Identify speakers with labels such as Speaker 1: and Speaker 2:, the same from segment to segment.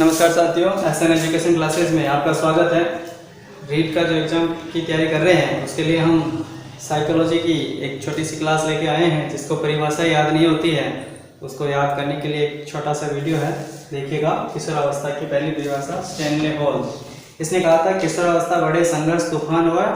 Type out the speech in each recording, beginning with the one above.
Speaker 1: नमस्कार साथियों, SN education classes में आपका स्वागत है। रीट का जो एग्ज़ाम की तैयारी कर रहे हैं उसके लिए हम साइकोलॉजी की एक छोटी सी क्लास लेके आए हैं। जिसको परिभाषा याद नहीं होती है उसको याद करने के लिए एक छोटा सा वीडियो है, देखिएगा। किशोरावस्था की पहली परिभाषा स्टैनले हॉल, इसने कहा था किशोरावस्था बड़े संघर्ष, तूफान व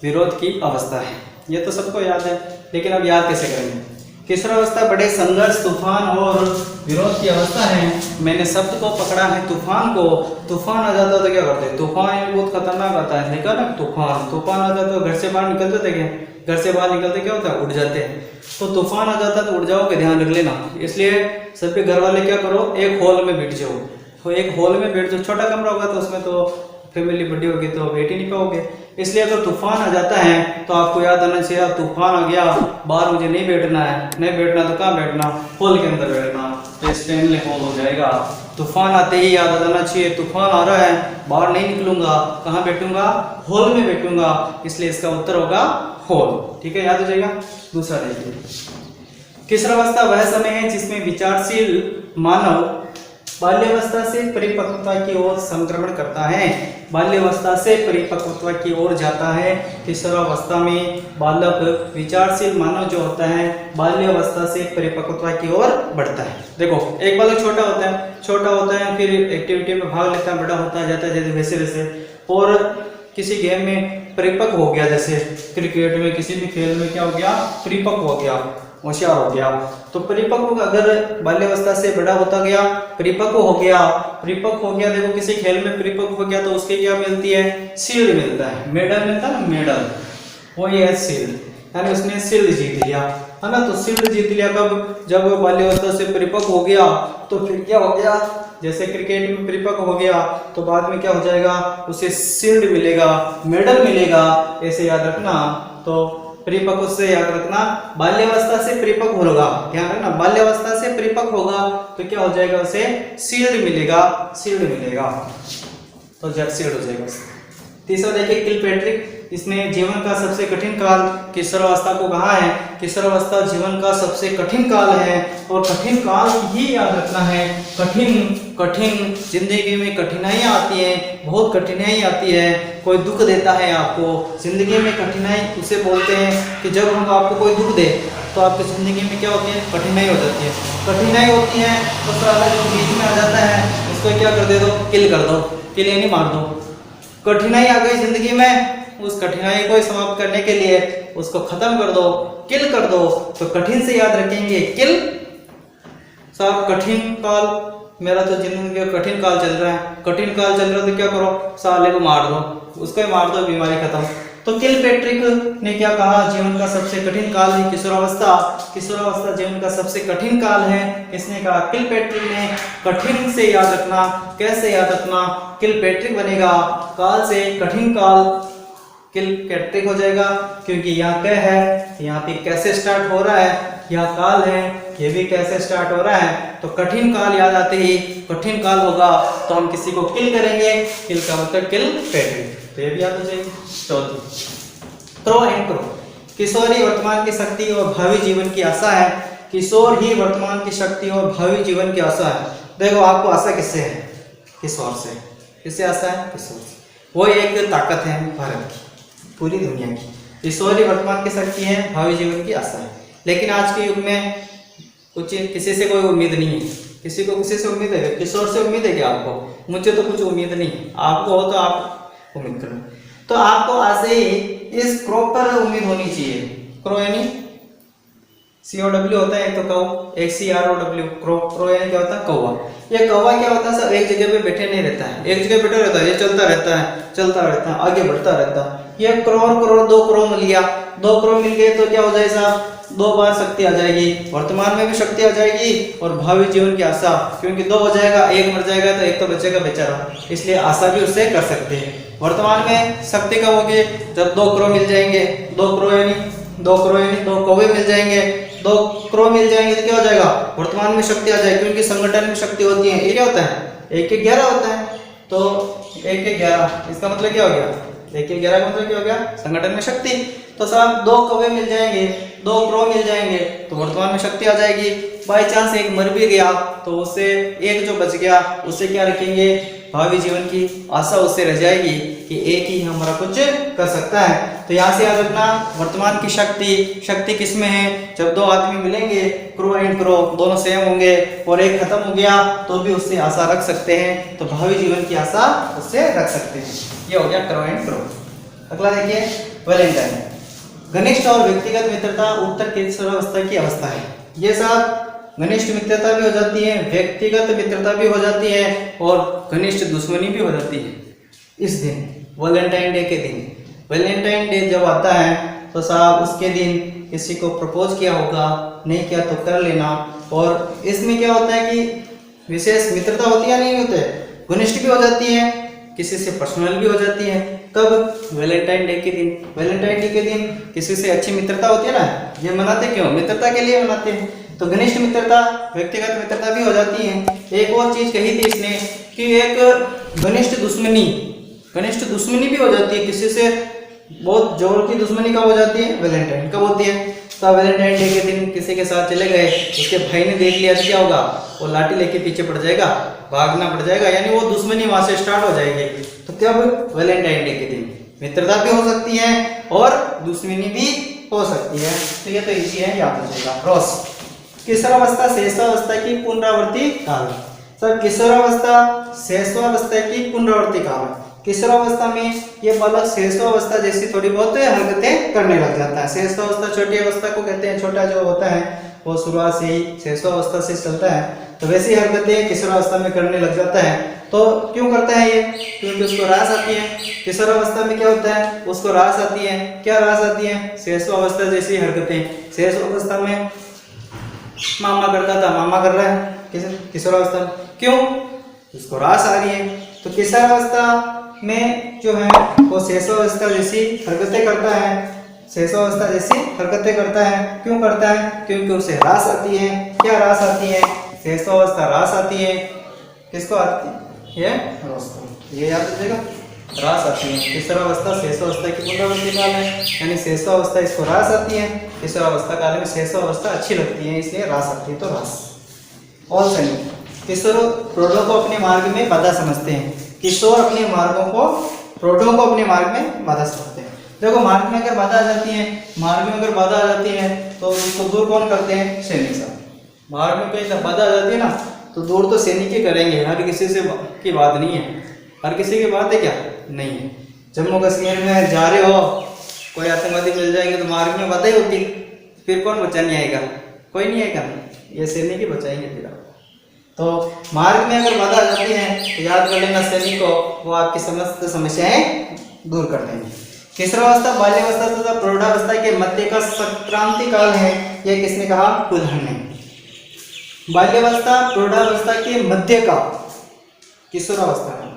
Speaker 1: विरोध की अवस्था है। ये तो सबको याद है, लेकिन अब याद कैसे करेंगे। किशोरावस्था बड़े संघर्ष, तूफान और विरोध की अवस्था है। मैंने शब्द को पकड़ा है तूफान को। तूफान आ जाता तो क्या करते, तूफान बहुत खतरनाक आता है, देखा ना। तूफान आ जाता तो घर से बाहर निकलते थे क्या, घर से बाहर निकलते क्या होता है, उड़ जाते हैं। तो तूफान आ जाता तो उड़ जाओ के, ध्यान रख लेना। इसलिए सबके घर वाले क्या करो, एक हॉल में बैठ जाओ। तो एक हॉल में बैठ जाओ, छोटा कमरा होगा तो उसमें तो फैमिली बड़ी होगी तो बैठ ही नहीं पाओगे। इसलिए अगर तूफान आ जाता है तो आपको याद आना चाहिए, तूफान आ गया, बाहर मुझे नहीं बैठना है। नहीं बैठना तो कहाँ बैठना, हॉल के अंदर बैठना, तो स्टैनले हॉल हो जाएगा। तूफान आते ही याद आ जाना चाहिए, तूफान आ रहा है, बाहर नहीं निकलूंगा, कहाँ बैठूंगा, हॉल में बैठूंगा। इसलिए इसका उत्तर होगा हॉल। ठीक है, याद हो जाएगा। दूसरा देखिए, किशोरावस्था वह समय है जिसमें विचारशील मानव बाल्यावस्था से परिपक्वता की ओर संक्रमण करता है। बाल्यावस्था से परिपक्वता की ओर जाता है। किशोरावस्था में बालक विचारशील मानव जो होता है बाल्यावस्था से परिपक्वता की ओर बढ़ता है। देखो, एक बालक छोटा होता है, फिर एक्टिविटी में भाग लेता है, बड़ा होता जाता है जैसे वैसे वैसे, और किसी गेम में परिपक्व हो गया, जैसे क्रिकेट में, किसी भी खेल में क्या हो गया, परिपक्व हो गया, होशियार हो गया। तो परिपक्व अगर बाल्यावस्था से बड़ा होता गया, परिपक्व हो गया, देखो किसी खेल में परिपक्व हो गया तो उसके क्या मिलती है, शील्ड मिलता है, मेडल मिलता है ना, मेडल, वो ये है शील्ड, यानी उसने शील्ड जीत लिया, है ना। तो शील्ड जीत लिया कब, जब बाल्यावस्था से परिपक्व हो गया। तो फिर क्या हो गया, जैसे क्रिकेट में परिपक्व हो गया तो बाद में क्या हो जाएगा, उसे शील्ड मिलेगा, मेडल मिलेगा, ऐसे याद रखना। तो परिपक्व से याद रखना, बाल्यावस्था से परिपक्व होगा, ध्यान रखना, बाल्यावस्था से परिपक्व होगा तो क्या हो जाएगा, उसे शील्ड मिलेगा, तो जब शील्ड हो जाएगा। तीसरा देखिए, किलपैट्रिक, इसने जीवन का सबसे कठिन काल किशोरावस्था को कहा है। किशोरावस्था जीवन का सबसे कठिन काल है, और कठिन काल ही याद रखना है। कठिन जिंदगी में कठिनाइयाँ आती हैं, बहुत कठिनाई आती है। कोई दुख देता है आपको जिंदगी में, कठिनाई उसे बोलते हैं कि जब हम आपको कोई दुख दे तो आपकी जिंदगी में क्या होती है, कठिनाई हो जाती है। कठिनाई होती है तो सारा जो बीच में आ जाता है उसको क्या कर दे दो, किल कर दो, किल यानी मार दो। कठिनाई आ गई जिंदगी में, उस कठिनाई को समाप्त करने के लिए उसको खत्म कर दो, किल कर दो। तो कठिन से याद रखेंगे किल। साहब कठिन काल, मेरा तो जिंदगी का कठिन काल चल रहा है, कठिन काल चल रहा है तो क्या करो, साले को मार दो, उसको ही मार दो, बीमारी खत्म। तो किलपैट्रिक ने क्या कहा, जीवन का सबसे कठिन काल है किशोरावस्था जीवन का सबसे कठिन काल है, इसने कहा। किलपैट्रिक ने कठिन से याद रखना, कैसे याद रखना, किलपैट्रिक बनेगा, काल से कठिन काल किलपैट्रिक हो जाएगा, क्योंकि यहाँ क्या है, यहाँ पे कैसे स्टार्ट हो रहा है, यहाँ काल है, ये भी कैसे स्टार्ट हो रहा है। तो कठिन काल याद आते ही, कठिन काल होगा तो हम किसी को किल करेंगे, किल का मतलब किलपैट्रिक, तो ये भी याद हो जाएगी। चौथी, क्रो एंड क्रो, किशोर ही वर्तमान की शक्ति और भावी जीवन की आशा है। किशोर ही वर्तमान की शक्ति और भावी जीवन की आशा है। देखो, आपको आशा किससे है, किशोर से। किससे आशा है, किशोर से। वो एक ताकत है भारत की, पूरी दुनिया की। किशोर ही वर्तमान की शक्ति है, भावी जीवन की आशा है। लेकिन आज के युग में कुछ किसी से कोई उम्मीद नहीं है, किसी से उम्मीद है, किशोर से उम्मीद है क्या आपको, मुझे तो कुछ उम्मीद नहीं, आपको हो तो आप उम्मीद करो। तो आपको आज से ही इस क्रो पर उम्मीद होनी चाहिए। क्रो यानी COW होता है, तो कौ, एक CROW, क्रो यानी क्या होता है, कौवा। ये कौवा क्या होता है, सब एक जगह पे बैठे नहीं रहता है, एक जगह बैठा रहता है, ये चलता रहता है, आगे बढ़ता रहता है। ये करोड़ 2 करोड़ मिल गया, 2 करोड़ मिल गए तो क्या हो जाए साहब, 2 बार शक्ति आ जाएगी, वर्तमान में भी शक्ति आ जाएगी और भावी जीवन की आशा, क्योंकि 2 हो जाएगा, 1 मर जाएगा तो 1 तो बचेगा बेचारा, इसलिए आशा भी उससे कर सकते हैं। वर्तमान में शक्ति कब होगी, जब 2 करोड़ मिल जाएंगे, 2 करोड़ यानी 2 कौवे मिल जाएंगे, 2 करोड़ मिल जाएंगे तो क्या हो जाएगा, वर्तमान में शक्ति आ जाएगी, क्योंकि संगठन में शक्ति होती है। ये क्या होता है, 1 के 11 होता है, तो 1 के 11, इसका मतलब क्या हो गया, 1 के 11 का मतलब क्या हो गया, संगठन में शक्ति। तो तो साहब 2 कौवे मिल जाएंगे, 2 क्रो मिल जाएंगे, तो वर्तमान में शक्ति आ जाएगी। बाई चांस एक मर भी गया तो उससे एक जो बच गया उससे क्या रखेंगे, भावी जीवन की आशा उससे रह जाएगी कि एक ही हमारा कुछ कर सकता है। तो यहाँ से याद रखना वर्तमान की शक्ति किस में है, जब 2 आदमी मिलेंगे क्रो एंड क्रो दोनों सेम होंगे और एक खत्म हो गया तो भी उससे आशा रख सकते हैं, तो भावी जीवन की आशा उससे रख सकते हैं। ये हो गया क्रो एंड क्रो। अगला देखिए वैलेंटाइन। घनिष्ठ और व्यक्तिगत मित्रता उत्तर किशोरावस्था की अवस्था है। ये साथ घनिष्ठ मित्रता भी हो जाती है, व्यक्तिगत मित्रता भी हो जाती है और घनिष्ठ दुश्मनी भी हो जाती है। इस दिन वैलेंटाइन डे के दिन, वैलेंटाइन डे जब आता है तो साहब उसके दिन किसी को प्रपोज किया होगा, नहीं किया तो कर लेना। और इसमें क्या होता है कि विशेष मित्रता होती है, नहीं होते, घनिष्ठ भी हो जाती है, किसी से पर्सनल भी हो जाती है। कब? वैलेंटाइन डे के दिन। वैलेंटाइन डे के दिन किसी से अच्छी मित्रता होती है ना, ये मनाते क्यों? मित्रता के लिए मनाते हैं। तो घनिष्ठ मित्रता, व्यक्तिगत मित्रता भी हो जाती है। एक और चीज कही थी इसने कि एक घनिष्ठ दुश्मनी भी हो जाती है, किसी से बहुत जोर की दुश्मनी कब हो जाती है? वैलेंटाइन। कब होती है? तो वैलेंटाइन डे के दिन किसी के साथ चले गए, उसके भाई ने देख लिया तो क्या होगा, वो लाठी लेके पीछे पड़ जाएगा, भागना पड़ जाएगा, यानी वो दुश्मनी वहां से स्टार्ट हो जाएगी। तो कब? वैलेंटाइन डे के दिन मित्रता भी हो सकती है और दुश्मनी भी हो सकती है। तो ये तो इजी है, याद हो जाएगा। क्रॉस। किशोरावस्था शैशवावस्था की पुनरावृत्ति काल। सर किशोरावस्था शैशवावस्था की पुनरावृत्ति काल। किशोरावस्था में ये बालक शैशवावस्था जैसी थोड़ी बहुत हरकतें करने लग जाता है। शैशवावस्था छोटी अवस्था को कहते हैं, छोटा जो होता है वो शुरुआत से ही शैशवावस्था से चलता है, तो वैसी हरकतें किशोरावस्था में करने लग जाता है। तो क्यों करता है ये? क्योंकि उसको रास आती है। किशोरावस्था में क्या होता है, उसको रास आती है। क्या रास आती है? शैशवावस्था जैसी हरकतें। शैशवावस्था में मामा करता था, मामा कर रहा है किशोरावस्था में, क्यों? उसको रास आ रही है। तो किशोरावस्था में जो है वो शैशवावस्था जैसी हरकतें करता है, शैशवावस्था जैसी हरकतें करता है। क्यों करता है? क्योंकि उसे रास आती है। क्या रास आती है? शैशवावस्था रास आती है। किसको आती है? ये याद रखिएगा, रास आती है। किशोरावस्था शैशवावस्था की पुनरावृत्ति काल है, यानी शैशवावस्था इसको रास आती है, किशोरावस्था काल में शैशवावस्था अच्छी लगती है इसलिए रास आती है, तो रास। और सही किशोर प्रौढ़ों को अपने मार्ग में बाधा समझते हैं। किशोर अपने मार्गों को, प्रौढ़ों को अपने मार्ग में बाधा समझते हैं। देखो मार्ग में अगर बाधा आ जाती है, मार्ग में अगर बाधा आ जाती है तो उसको दूर कौन करते हैं? सैनिक साहब। मार्ग में कहीं बाधा आ जाती है ना तो दूर तो सैनिक ही करेंगे, हर किसी से की बात नहीं है। हर किसी की बात है क्या? नहीं है। जम्मू कश्मीर में जा रहे हो, कोई आतंकवादी मिल जाएंगे तो मार्ग में बाधा ही होती, फिर कौन बचाने आएगा? कोई नहीं आएगा, ये सैनिक ही बचाएंगे फिर आप। तो मार्ग में अगर बाधा आ जाती है तो याद कर लेना सैनिक को, वो आपकी समस्त समस्याएं दूर कर देंगे। किशोरावस्था, बाल्यावस्था तथा प्रौढ़ावस्था के मध्य का संक्रांति काल है, यह किसने कहा? कुल्हण ने। बाल्यावस्था प्रौढ़ावस्था के मध्य का, किशोरावस्था,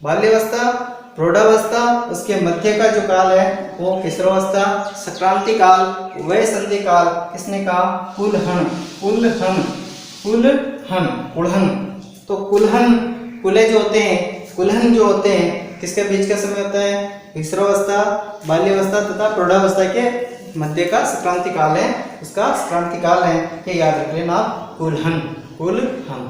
Speaker 1: बाल्यावस्था प्रौढ़ावस्था उसके मध्य का जो काल है वो किशोरावस्था। संक्रांति काल, वह संधि काल किसने कहा? कुल्हण। कुल्हण, कुल्हण। तो कुल्हण, कुले जो होते हैं, कुल्हण जो होते हैं किसके बीच का समय होता है? किशोरावस्था, बाल्यावस्था तथा प्रौढ़ावस्था के मध्य का संक्रांति काल है, उसका संक्रांति काल है, ये याद रख लेना आप। कुल्हण, कुल्हण।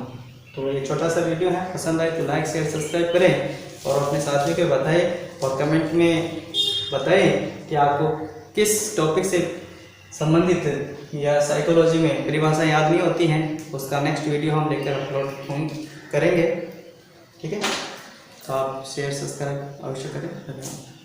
Speaker 1: तो ये छोटा सा वीडियो है, पसंद आए तो लाइक शेयर सब्सक्राइब करें और अपने साथियों को बताएं और कमेंट में बताएं कि आपको किस टॉपिक से संबंधित या साइकोलॉजी में परिभाषा याद नहीं होती हैं, उसका नेक्स्ट वीडियो हम लेकर अपलोड करेंगे। ठीक है, तो आप शेयर सब्सक्राइब अवश्य करें। धन्यवाद।